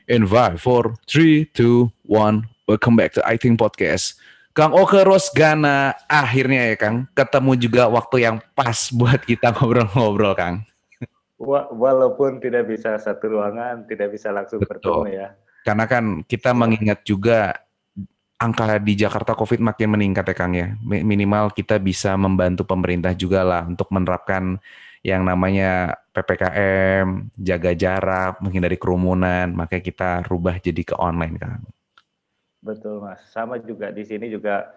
In 5, 4, 3, 2, 1. Welcome back to I Think Podcast. Kang Oke Rosgana, akhirnya ya Kang, ketemu juga waktu yang pas buat kita ngobrol-ngobrol Kang. Walaupun tidak bisa satu ruangan, tidak bisa langsung bertemu Betul. ya. Karena kan kita mengingat juga angka di Jakarta COVID makin meningkat ya Kang ya. Minimal kita bisa membantu pemerintah juga lah untuk menerapkan yang namanya PPKM, jaga jarak, menghindari kerumunan, makanya kita rubah jadi ke online Kang. Betul Mas, sama juga di sini juga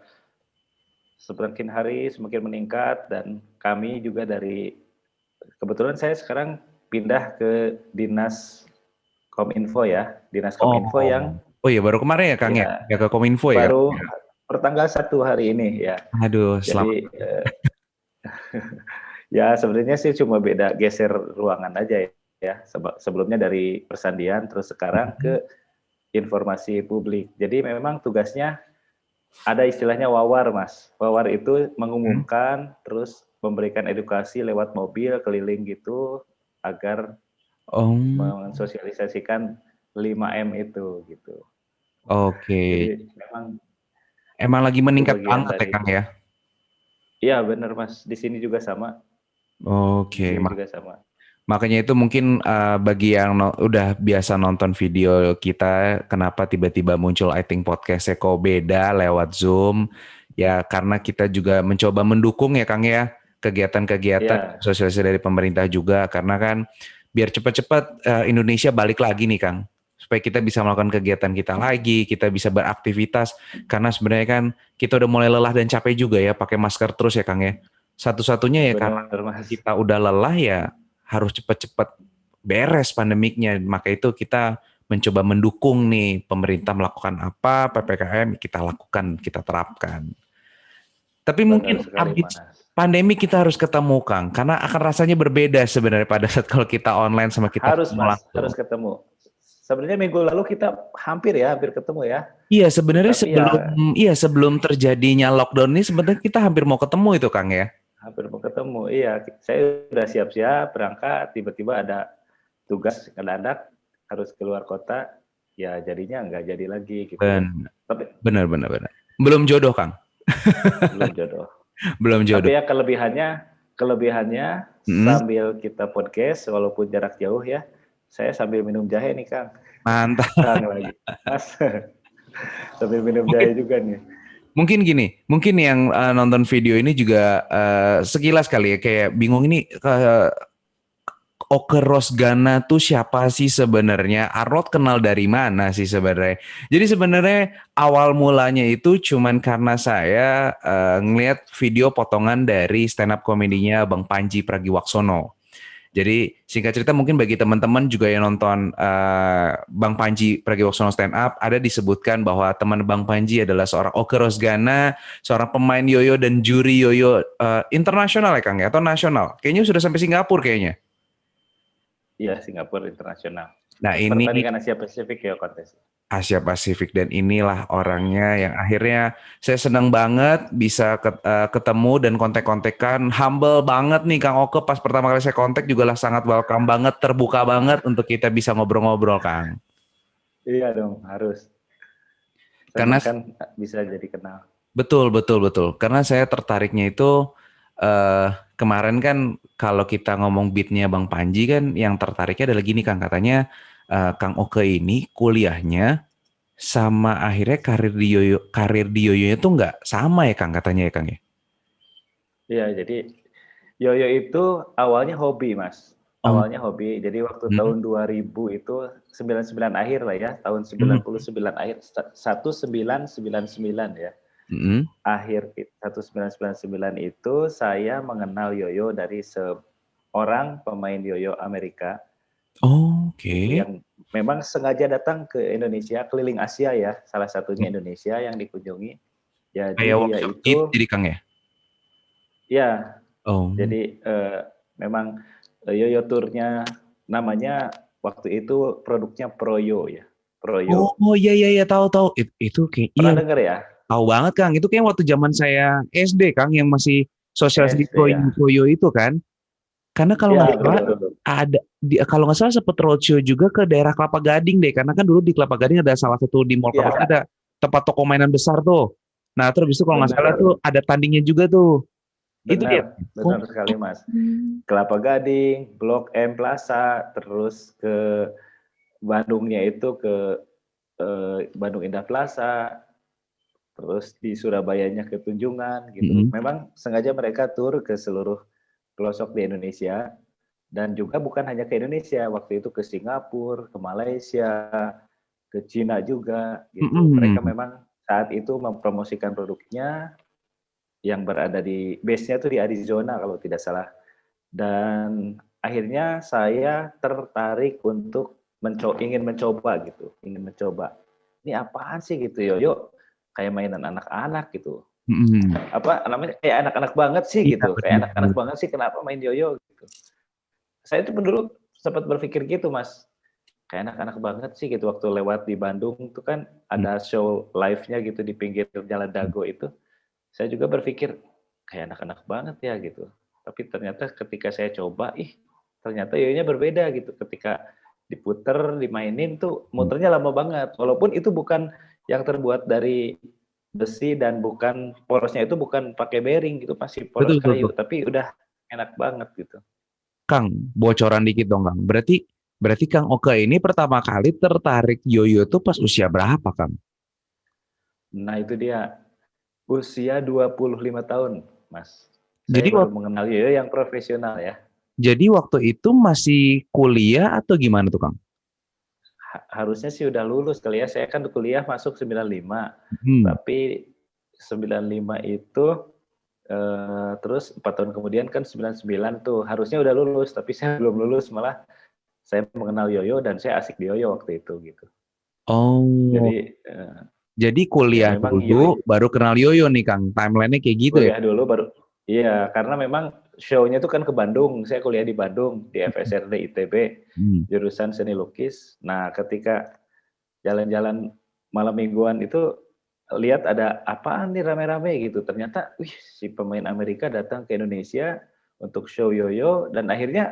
semakin hari semakin meningkat dan kami juga kebetulan saya sekarang pindah ke Dinas Kominfo ya, Dinas Kominfo yang Oh iya baru kemarin ya Kang ya, ya ya ke Kominfo ya Kang. baru pertanggal 1 hari ini ya. Aduh, selamat. Jadi ya sebenarnya sih cuma beda geser ruangan aja ya. Sebelumnya dari persandian terus sekarang ke informasi publik. Jadi memang tugasnya ada istilahnya wawar, Mas. Wawar itu mengumumkan, terus memberikan edukasi lewat mobil keliling gitu, agar Oh, mensosialisasikan 5M itu gitu. oke. Jadi memang Emang lagi itu meningkat bagian banget ya dari Kang ya. Iya benar Mas, di sini juga sama. Di Oke, sini juga sama. makanya itu mungkin bagi yang udah biasa nonton video kita, kenapa tiba-tiba muncul I Think Podcast kok beda lewat Zoom? Ya karena kita juga mencoba mendukung ya Kang ya kegiatan-kegiatan Iya, sosialisasi dari pemerintah juga, karena kan biar cepat-cepat Indonesia balik lagi nih Kang, supaya kita bisa melakukan kegiatan kita lagi, kita bisa beraktivitas, karena sebenarnya kan kita udah mulai lelah dan capek juga ya pakai masker terus ya Kang ya. Satu-satunya ya karena benar Mas. kita udah lelah ya harus cepat-cepat beres pandemiknya. Maka itu kita mencoba mendukung nih pemerintah melakukan apa, PPKM kita lakukan, kita terapkan. Tapi Benar mungkin sekali habis Mas. pandemi kita harus ketemu Kang, karena akan rasanya berbeda sebenarnya pada saat kalau kita online sama kita Harus ketemu Mas, langsung. harus ketemu. Sebenarnya minggu lalu kita hampir ketemu ya. Iya sebenarnya Tapi ya sebelum terjadinya lockdown ini sebenarnya kita hampir mau ketemu itu Kang ya. hampir mau ketemu. Iya, saya udah siap-siap berangkat, tiba-tiba ada tugas mendadak harus keluar kota, ya jadinya nggak jadi lagi gitu. Dan Tapi benar. Belum jodoh Kang, belum jodoh. belum jodoh. Tapi ya kelebihannya Mm, sambil kita podcast walaupun jarak jauh ya, saya sambil minum jahe nih Kang. mantap. Kang lagi. Mas, sambil minum Mungkin jahe juga nih. Mungkin gini, mungkin yang nonton video ini juga sekilas kali ya kayak bingung ini Oke Rosgana tuh siapa sih sebenarnya? Arnold kenal dari mana sih sebenarnya? Jadi sebenarnya awal mulanya itu cuman karena saya ngeliat video potongan dari stand up komedinya Bang Panji Pragiwaksono. Jadi singkat cerita mungkin bagi teman-teman juga yang nonton Bang Panji Pragiwaksono stand up, ada disebutkan bahwa teman Bang Panji adalah seorang Oke Rosgana, seorang pemain yoyo dan juri yoyo internasional ya Kang ya, atau nasional. Kayaknya sudah sampai Singapura kayaknya. Iya, Singapura internasional. Nah ini Pertandingan Asia Pasifik ya kontes. Asia Pasifik dan inilah orangnya yang akhirnya saya senang banget bisa ketemu dan kontek-kontekan, humble banget nih Kang Oke, pas pertama kali saya kontak juga lah sangat welcome banget, terbuka banget untuk kita bisa ngobrol-ngobrol Kang. Iya dong, harus. Karena Senang kan bisa jadi kenal. betul. Karena saya tertariknya itu kemarin kan kalau kita ngomong beatnya Bang Panji kan yang tertariknya adalah gini Kang, katanya Kang Oke ini kuliahnya sama akhirnya karir di Yoyo itu nggak sama ya Kang, katanya ya Kang ya. Iya, jadi yoyo itu awalnya hobi, Mas. Oh, Awalnya hobi. Jadi waktu hmm, tahun 2000 itu 99 akhir lah ya, tahun hmm, 99 akhir 1999 ya. hmm. Akhir 1999 itu saya mengenal yoyo dari seorang pemain yoyo Amerika gitu Oke. yang memang sengaja datang ke Indonesia, keliling Asia ya, salah satunya Indonesia yang dikunjungi. Jadi Kayak dia workshop gitu itu jadi Kang ya. ya, Oh. jadi memang yoyo tournya namanya waktu itu produknya Proyo ya, Proyo. Oh iya tahu. Itu kayak iya Pernah dengar ya? tahu banget Kang. Itu kayak waktu zaman saya SD Kang yang masih sosialisasi SD ya. Proyo itu kan. Karena kalau nggak Ya salah betul. kalau nggak salah sempet roadshow juga ke daerah Kelapa Gading deh, karena kan dulu di Kelapa Gading ada salah satu di Mall Kelapa Gading Ya, ada tempat toko mainan besar tuh. Nah terus habis itu kalau nggak salah tuh benar, ada tandingnya juga tuh. Itu dia. benar, Oh, benar sekali Mas. Kelapa Gading, Blok M Plaza, terus ke Bandungnya itu ke Bandung Indah Plaza, terus di Surabayanya ke Tunjungan gitu. mm-mm, Memang sengaja mereka tur ke seluruh pelosok di Indonesia dan juga bukan hanya ke Indonesia, waktu itu ke Singapura, ke Malaysia, ke Cina juga gitu. Mereka mm-mm. memang saat itu mempromosikan produknya yang berada di base-nya tuh di Arizona kalau tidak salah. Dan akhirnya saya tertarik untuk ingin mencoba gitu, ingin mencoba. Ini apaan sih gitu Yoyo? Kayak mainan anak-anak gitu. Mm-mm. Apa namanya? Kayak anak-anak banget sih Iya gitu. Kayak anak-anak benar. banget sih kenapa main yoyo gitu. Saya tuh dulu sempat berpikir gitu, Mas. Kayak anak-anak banget sih gitu waktu lewat di Bandung tuh kan ada show live-nya gitu di pinggir Jalan Dago itu. Saya juga berpikir kayak anak-anak banget ya gitu. Tapi ternyata ketika saya coba, ternyata yoyonya berbeda gitu. Ketika diputer, dimainin tuh muternya lama banget. Walaupun itu bukan yang terbuat dari besi dan bukan porosnya itu bukan pakai bearing gitu, masih Betul, poros betul, kayu, betul. tapi udah enak banget gitu. Kang, bocoran dikit dong Kang. Berarti berarti Kang Oke ini pertama kali tertarik yoyo tuh pas usia berapa Kang? Nah itu dia, usia 25 tahun, Mas. Saya Jadi baru mengenal yoyo yang profesional ya. waktu itu masih kuliah atau gimana tuh Kang? Harusnya sih udah lulus kali ya. Saya kan kuliah masuk 95, Hmm. tapi 95 itu terus 4 tahun kemudian kan 99 tuh harusnya udah lulus, tapi saya belum lulus malah saya mengenal yoyo dan saya asik di yoyo waktu itu gitu. Oh, Jadi jadi ya kuliah memang dulu baru kenal yoyo nih Kang. Timelinenya kayak gitu ya? kuliah dulu baru iya karena memang show-nya itu kan ke Bandung. Saya kuliah di Bandung di FSRD ITB Hmm. jurusan seni lukis. Nah, ketika jalan-jalan malam mingguan itu lihat ada apaan nih rame-rame gitu. Ternyata, wih, si pemain Amerika datang ke Indonesia untuk show yoyo dan akhirnya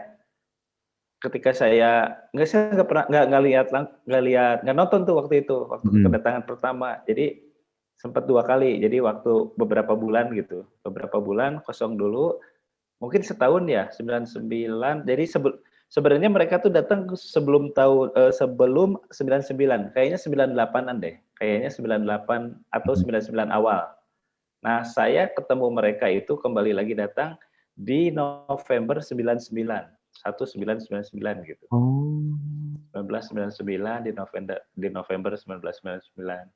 ketika saya nggak pernah nggak nonton tuh waktu itu waktu Hmm. kedatangan pertama. Jadi sempat 2 kali. Jadi waktu beberapa bulan gitu, beberapa bulan kosong dulu, mungkin setahun ya 99. Jadi sebenarnya mereka tuh datang sebelum 99, kayaknya 98-an deh, kayaknya 98 atau 99 awal. Nah saya ketemu mereka itu kembali lagi datang di November 99, 1999 gitu. Oh. 1999 di November 1999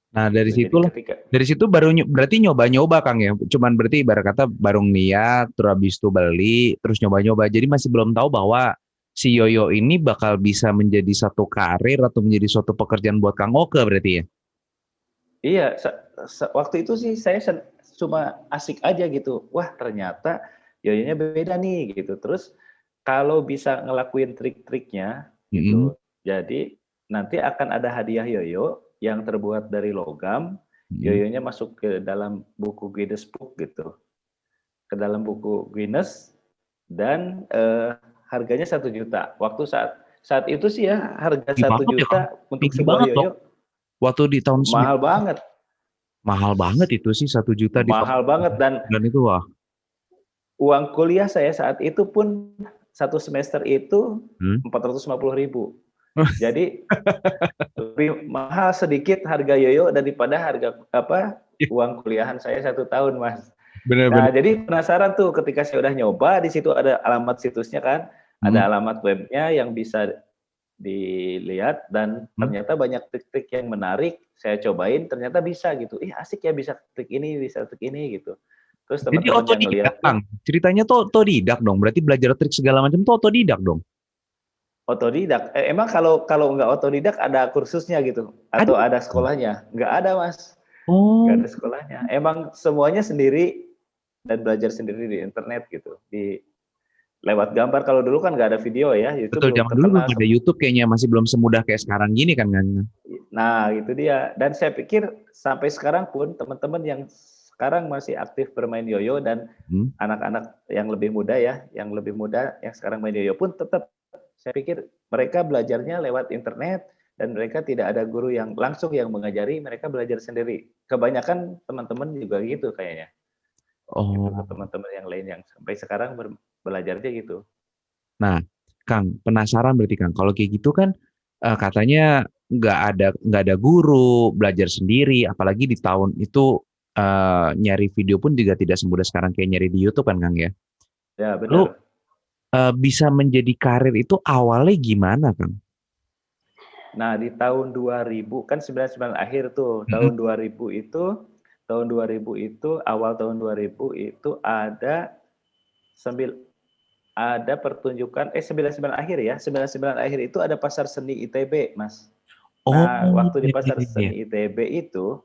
Nah, gitu. Jadi ketika dari situ baru berarti nyoba-nyoba Kang ya. Cuman berarti ibarat kata baru niat, terus habis itu beli, terus nyoba-nyoba. Jadi masih belum tahu bahwa si Yoyo ini bakal bisa menjadi satu karir atau menjadi suatu pekerjaan buat Kang Oke berarti ya. iya, waktu itu sih saya cuma asik aja gitu. Wah, ternyata yoyonya beda nih gitu. Terus kalau bisa ngelakuin trik-triknya Mm-mm. gitu. Jadi nanti akan ada hadiah yoyo yang terbuat dari logam. Mm-mm. Yoyonya masuk ke dalam buku Guinness Book gitu. Ke dalam buku Guinness dan harganya 1 juta. Waktu saat saat itu sih ya harga Tinggi satu banget ya Kang. juta untuk Tinggi sebuah banget dong. yoyo Waktu di tahun mahal banget. mahal banget itu sih 1 juta di tahun Mahal banget dan 99 itu wah. uang kuliah saya saat itu pun satu semester itu Hmm? 450.000. Jadi lebih mahal sedikit harga yoyo daripada harga uang kuliahan saya 1 tahun, Mas. Nah, Bener-bener. jadi penasaran tuh ketika saya udah nyoba di situ ada alamat situsnya kan, Hmm. ada alamat webnya yang bisa dilihat dan Hmm. ternyata banyak trik-trik yang menarik. Saya cobain ternyata bisa gitu. Ih asik ya bisa trik ini, bisa trik ini gitu. Terus Jadi teman-teman yang otodidak ngeliat Kang. pun Ceritanya tuh otodidak dong. Berarti belajar trik segala macam tuh otodidak dong. otodidak. Emang kalau kalau nggak otodidak ada kursusnya gitu Ada. atau ada sekolahnya? Nggak ada mas, nggak Oh, ada sekolahnya. Emang semuanya sendiri dan belajar sendiri di internet gitu. Di lewat gambar. Kalau dulu kan nggak ada video ya, YouTube betul belum zaman dulu belum terkenal. ada YouTube kayaknya masih belum semudah kayak sekarang gini kan kan. Nah itu dia. Dan saya pikir sampai sekarang pun teman-teman yang sekarang masih aktif bermain yoyo dan Hmm. anak-anak yang lebih muda ya, yang lebih muda yang sekarang main yoyo pun tetap saya pikir mereka belajarnya lewat internet dan mereka tidak ada guru yang langsung yang mengajari, mereka belajar sendiri. Kebanyakan teman-teman juga gitu kayaknya. Itu ke Oh. teman-teman yang lain yang sampai sekarang belajarnya gitu. Nah, Kang, penasaran berarti Kang. Kalau kayak gitu kan katanya nggak ada guru, belajar sendiri, apalagi di tahun itu nyari video pun juga tidak semudah sekarang kayak nyari di YouTube kan Kang ya. Ya, Lalu benar. bisa menjadi karir itu awalnya gimana Kang? Nah, di tahun 2000 kan 99 akhir tuh. Mm-mm. Tahun 2000 itu awal tahun 2000 itu sembil ada pertunjukan 99 akhir ya. 99 akhir itu ada pasar seni ITB, Mas. Oh, Nah, waktu di iya, iya, pasar iya. seni ITB itu,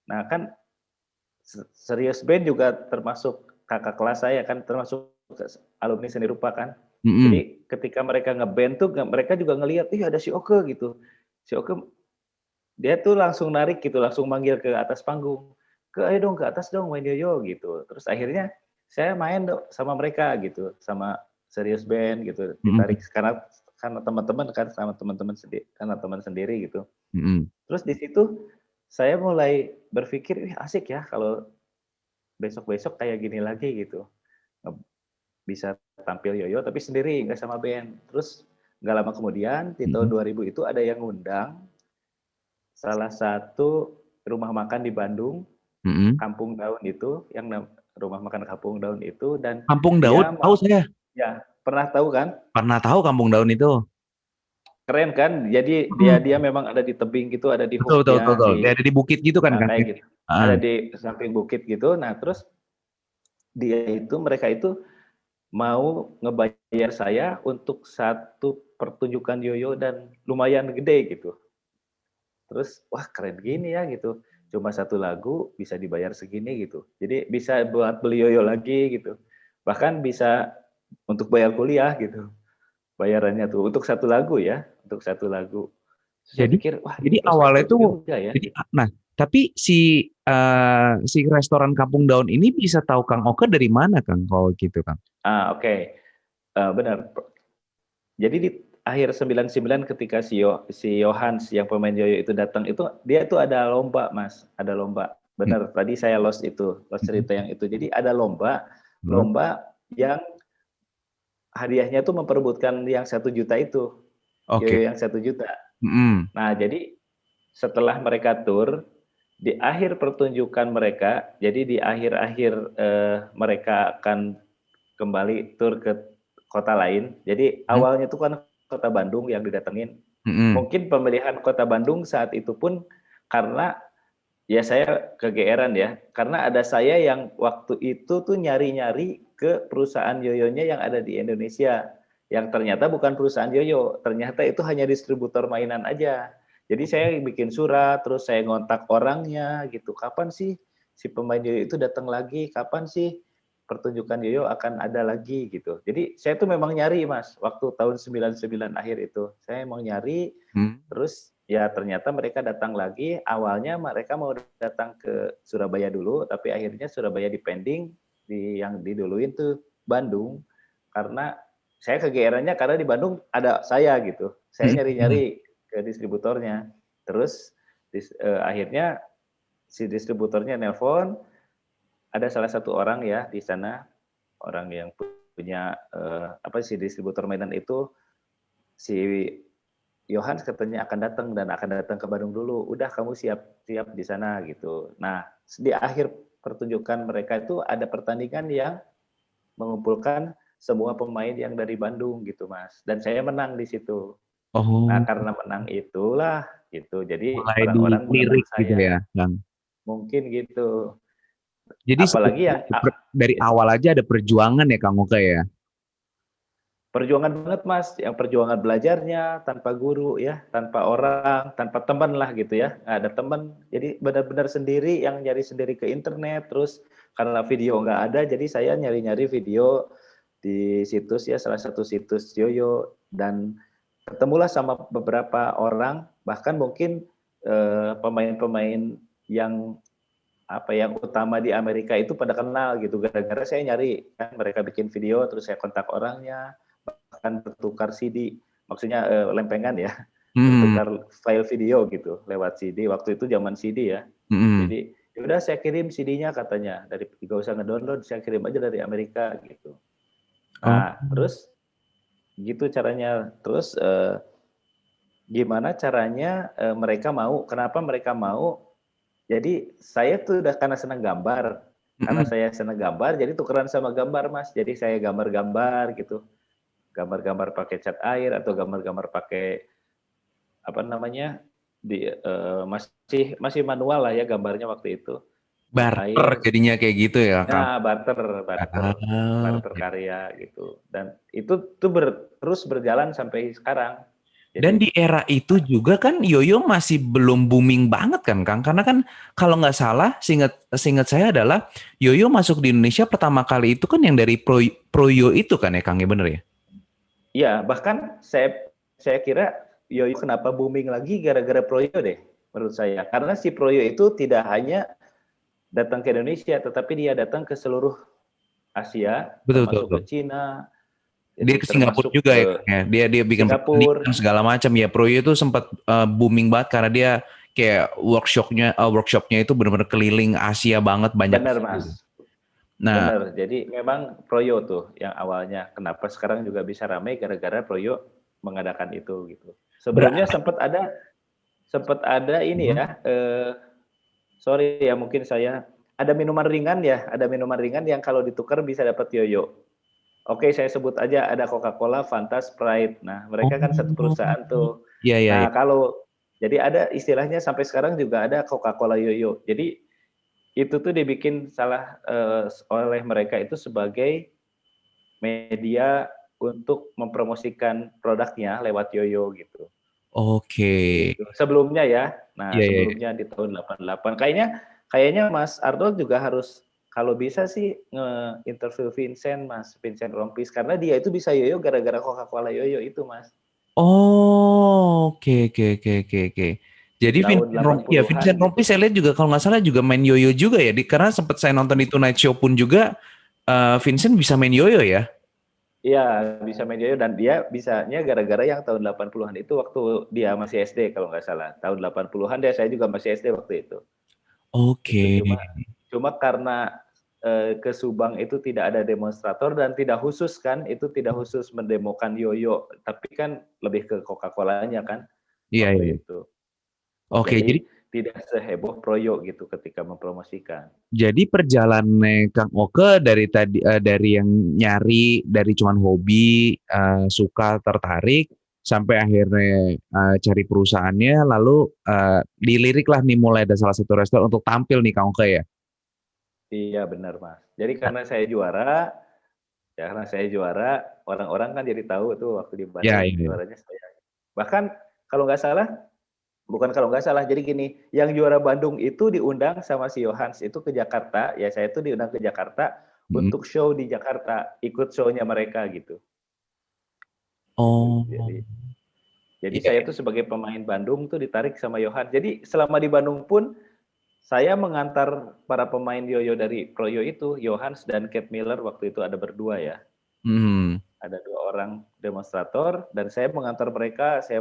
nah kan Serius Band juga termasuk kakak kelas saya kan, termasuk alumni seni rupa kan. Mm-mm. Jadi ketika mereka ngeband tuh mereka juga ngelihat, ih ada si Oke gitu. Si Oke dia tuh langsung narik gitu, langsung manggil ke atas panggung. Ke ayo dong ke atas dong main yoyo gitu. Terus akhirnya saya main dong sama mereka gitu, sama Serius Band gitu. Mm-mm. Ditarik karena teman-teman kan sama teman-teman sendiri, karena teman sendiri gitu. Mm-mm. Terus di situ saya mulai berpikir, ih asik ya kalau besok-besok kayak gini lagi gitu. Bisa tampil yoyo tapi sendiri, nggak sama band. Terus nggak lama kemudian di tahun Mm-mm. 2000 itu ada yang ngundang salah satu rumah makan di Bandung, Mm-mm. Kampung Daun itu, yang rumah makan Kampung Daun itu, dan Kampung Daud, dia tahu mau, saya. ya pernah tahu kan? Pernah tahu Kampung Daun itu. Keren kan? Jadi dia Mm. dia memang ada di tebing gitu, ada di Betul, betul, betul, hooknya, betul. Dia ada di bukit gitu kan Kang? kayak gitu. Ah. Ada di samping bukit gitu. Nah terus mereka itu mau ngebayar saya untuk satu pertunjukan yoyo dan lumayan gede gitu. Terus wah keren gini ya gitu. Cuma satu lagu bisa dibayar segini gitu. Jadi bisa buat beli yoyo lagi gitu. Bahkan bisa untuk bayar kuliah gitu. Bayarannya tuh untuk satu lagu ya, untuk satu lagu. Saya Jadi pikir wah jadi ini awalnya perspektif tuh juga ya. jadi nah, tapi si restoran Kampung Daun ini bisa tahu Kang Oke dari mana Kang kalau gitu Kang? Ah oke. Benar. Jadi di akhir 99 ketika si Johans yang pemain yoyo itu datang itu dia tuh ada lomba Mas, ada lomba. Hmm. Benar, tadi saya lost cerita yang itu. Jadi ada lomba, Hmm. lomba yang hadiahnya tuh memperebutkan yang 1 juta itu, Oke. yoyo yang 1 juta. Mm-mm. Nah, jadi setelah mereka tur, di akhir pertunjukan mereka, jadi di akhir-akhir mereka akan kembali tur ke kota lain. Jadi Hmm. awalnya itu kan kota Bandung yang didatengin. Mm-mm. Mungkin pemilihan kota Bandung saat itu pun karena ya saya kegeeran ya, karena ada saya yang waktu itu tuh nyari-nyari ke perusahaan yoyonya yang ada di Indonesia. Yang ternyata bukan perusahaan yoyo, ternyata itu hanya distributor mainan aja. Jadi saya bikin surat, terus saya ngontak orangnya gitu. Kapan sih si pemain yoyo itu datang lagi? Kapan sih pertunjukan yoyo akan ada lagi gitu. Jadi saya tuh memang nyari Mas, waktu tahun 99 akhir itu. Saya emang nyari, Hmm. terus ya ternyata mereka datang lagi. Awalnya mereka mau datang ke Surabaya dulu, tapi akhirnya Surabaya dipending, yang diduluin tuh Bandung. Karena saya kegeerannya karena di Bandung ada saya gitu. Saya Mm-mm. nyari-nyari ke distributornya. Terus akhirnya si distributornya nelpon, ada salah satu orang ya di sana, orang yang punya apa sih distributor mainan itu, si Yohans katanya akan datang dan akan datang ke Bandung dulu. Udah kamu siap-siap di sana gitu. Nah, di akhir pertunjukan mereka itu ada pertandingan yang mengumpulkan semua pemain yang dari Bandung gitu, Mas. Dan saya menang di situ. Nah, Oh, karena menang itulah gitu. Jadi mulai orang-orang mengenang dilirik gitu saya. ya Kang. Mungkin gitu. Jadi Apalagi yang dari awal aja ada perjuangan ya Kang Oke ya. perjuangan banget Mas, yang perjuangan belajarnya tanpa guru ya, tanpa orang, tanpa teman lah gitu ya. Nggak ada teman, jadi benar-benar sendiri yang nyari sendiri ke internet. Terus karena video nggak ada, jadi saya nyari-nyari video di situs ya, salah satu situs Yoyo, dan ketemulah sama beberapa orang, bahkan mungkin pemain-pemain yang apa yang utama di Amerika itu pada kenal gitu. Gara-gara saya nyari kan mereka bikin video, terus saya kontak orangnya, bahkan bertukar CD, maksudnya lempengan ya, Hmm. bertukar file video gitu lewat CD. Waktu itu zaman CD ya. Hmm. Jadi ya udah saya kirim CD-nya katanya, dari nggak usah ngedownload, saya kirim aja dari Amerika gitu. Oh. Nah terus gitu caranya. Terus gimana caranya mereka mau? Kenapa mereka mau? Jadi saya tuh udah karena Hmm. saya senang gambar, jadi tukeran sama gambar mas. Jadi saya gambar-gambar gitu, gambar-gambar pakai cat air atau gambar-gambar pakai apa namanya di masih masih manual lah ya gambarnya waktu itu, cat Barter air. jadinya kayak gitu ya, Kang. Ya barter, barter, Ah, barter karya gitu. Dan itu tuh terus berjalan sampai sekarang. dan Jadi di era itu juga kan yoyo masih belum booming banget kan, Kang? Karena kan kalau nggak salah, seingat saya adalah yoyo masuk di Indonesia pertama kali itu kan yang dari Proyo itu kan ya, Kang? Ya bener ya? ya bahkan saya kira Yoyo kenapa booming lagi gara-gara Proyo deh menurut saya. Karena si Proyo itu tidak hanya datang ke Indonesia, tetapi dia datang ke seluruh Asia, Betul, betul, termasuk betul. ke Cina, Dia jadi ke Singapura termasuk juga ke ya, Kang, ya. Dia bikin pertandingan Singapura. segala macam ya. Proyo itu sempat booming banget karena dia kayak workshopnya itu benar-benar keliling Asia banget, banyak Benar gitu. mas, Nah, benar. Jadi memang Proyo tuh yang awalnya. Kenapa sekarang juga bisa ramai gara-gara Proyo mengadakan itu gitu. Sebelumnya berarti sempat ada ini ya. Sorry ya mungkin saya ada minuman ringan ya, ada minuman ringan yang kalau ditukar bisa dapat yoyo. Oke, saya sebut aja ada Coca-Cola, Fanta, Sprite. Nah, mereka kan satu oh, perusahaan tuh. iya, iya, iya. Nah, kalau jadi ada istilahnya sampai sekarang juga ada Coca-Cola yoyo. Jadi itu tuh dibikin oleh mereka itu sebagai media untuk mempromosikan produknya lewat yoyo gitu. Oke. Gitu. Sebelumnya ya. Nah, Iya, iya, iya. sebelumnya di tahun 88. Kayaknya Mas Arnold juga harus kalau bisa sih nge-interview Vincent Rompis karena dia itu bisa yoyo gara-gara Coca-Cola yoyo itu, Mas. Oh, oke, oke, oke, oke, oke. Jadi Tahun Vincent 80-an Rompi gitu. saya lihat juga kalau nggak salah juga main yoyo juga ya. Karena sempat saya nonton itu Night Show pun juga Vincent bisa main yoyo ya. Iya, bisa main yoyo dan dia bisanya gara-gara yang tahun 80-an itu waktu dia masih SD kalau nggak salah. Tahun 80-an dia saya juga masih SD waktu itu. Itu Oke. cuma karena ke Subang itu tidak ada demonstrator dan tidak khusus kan, itu tidak khusus mendemokan yoyo, tapi kan lebih ke Coca-Colanya kan Iya, iya, waktu iya. itu. Oke, Jadi tidak seheboh Proyo gitu ketika mempromosikan. jadi perjalanannya Kang Oke dari yang nyari dari cuman hobi, suka, tertarik sampai akhirnya cari perusahaannya lalu diliriklah nih mulai ada salah satu restoran untuk tampil nih Kang Oke ya. Iya benar Mas. Jadi karena saya juara, orang-orang kan jadi tahu tuh waktu di Ya, Bandung ini. juaranya saya. Bahkan kalau nggak salah, bukan kalau nggak salah, jadi gini, yang juara Bandung itu diundang sama si Johans itu ke Jakarta, ya saya tuh diundang ke Jakarta Mm. untuk show di Jakarta, ikut show-nya mereka gitu. Gitu. Oh, Jadi iya, saya iya. tuh sebagai pemain Bandung tuh ditarik sama Johan. Jadi selama di Bandung pun saya mengantar para pemain yoyo dari Proyo itu, Johans dan Kate Miller waktu itu ada berdua ya. Hmm. Ada 2 orang demonstrator dan saya mengantar mereka, saya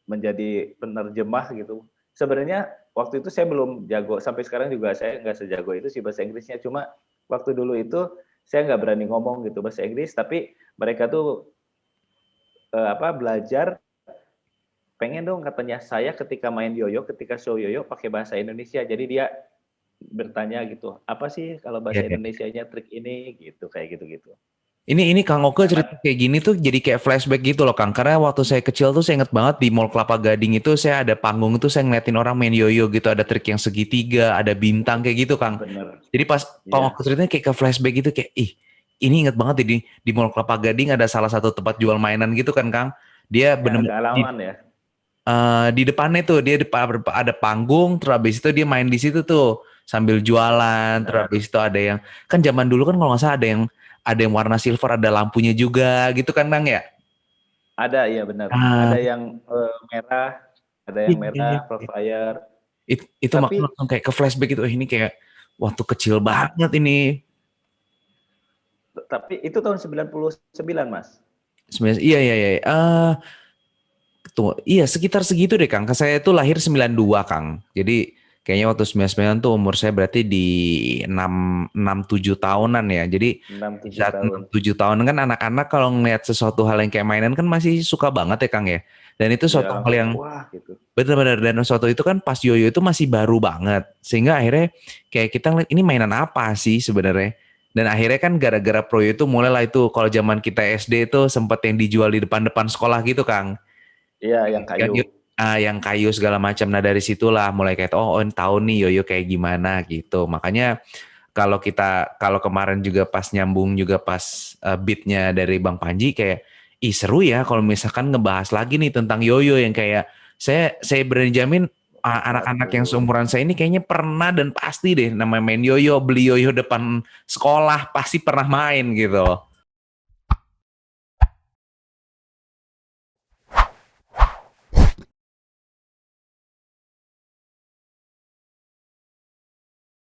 menjadi penerjemah gitu. Sebenarnya waktu itu saya belum jago, sampai sekarang juga saya nggak sejago itu sih bahasa Inggrisnya. Cuma waktu dulu itu saya nggak berani ngomong gitu bahasa Inggris, tapi mereka tuh belajar. Pengen dong katanya saya ketika main yoyo, ketika show yoyo pakai bahasa Indonesia. Jadi dia bertanya gitu, apa sih kalau Iya, bahasa iya. Indonesianya trik ini gitu, kayak gitu-gitu. Ini Kang Oke Karena cerita kayak gini tuh jadi kayak flashback gitu loh Kang. Karena waktu saya kecil tuh saya inget banget di Mall Kelapa Gading itu saya ada panggung tuh saya ngeliatin orang main yoyo gitu. Ada trik yang segitiga, ada bintang kayak gitu Kang. bener, Jadi pas Kang ya Oke ceritanya kayak ke flashback gitu kayak ih ini inget banget di Mall Kelapa Gading ada salah satu tempat jual mainan gitu kan Kang. Dia yang bener-bener agak alaman ya. di depannya tuh dia ada panggung terus habis itu dia main di situ tuh sambil jualan terus Benar. habis itu ada yang kan zaman dulu kan kalau nggak salah ada yang warna silver ada lampunya juga gitu kan Bang ya. Ada ya benar. Ah, Ada iya, yang iya, merah, iya. Profire. Itu makanya Tapi langsung kayak ke flashback gitu. Ini kayak waktu kecil banget ini. Tapi itu tahun 99, Mas. Sebenarnya iya iya iya. Iya sekitar segitu deh Kang. Saya itu lahir 92 Kang. Jadi kayaknya waktu 99 tuh umur saya berarti di 6 7 tahunan ya. Jadi 6-7 saat tahun. 6 7 tahun kan anak-anak kalau ngeliat sesuatu hal yang kayak mainan kan masih suka banget ya Kang ya. Dan itu Ya suatu hal langsung yang wah gitu. benar-benar, dan suatu itu kan pas yoyo itu masih baru banget. Sehingga akhirnya kayak kita ngeliat ini mainan apa sih sebenarnya. Dan akhirnya kan gara-gara Proyo itu mulailah itu kalau zaman kita SD itu sempat yang dijual di depan-depan sekolah gitu Kang. Iya, yang kayu. Yang kayu segala macam. Nah dari situlah mulai kayak oh tahu nih yoyo kayak gimana gitu. Makanya kalau kemarin juga pas nyambung juga pas beatnya dari Bang Panji kayak seru ya kalau misalkan ngebahas lagi nih tentang yoyo yang kayak saya berani jamin anak-anak yang Waduh. seumuran saya ini kayaknya pernah dan pasti deh namanya main yoyo, beli yoyo depan sekolah pasti pernah main gitu.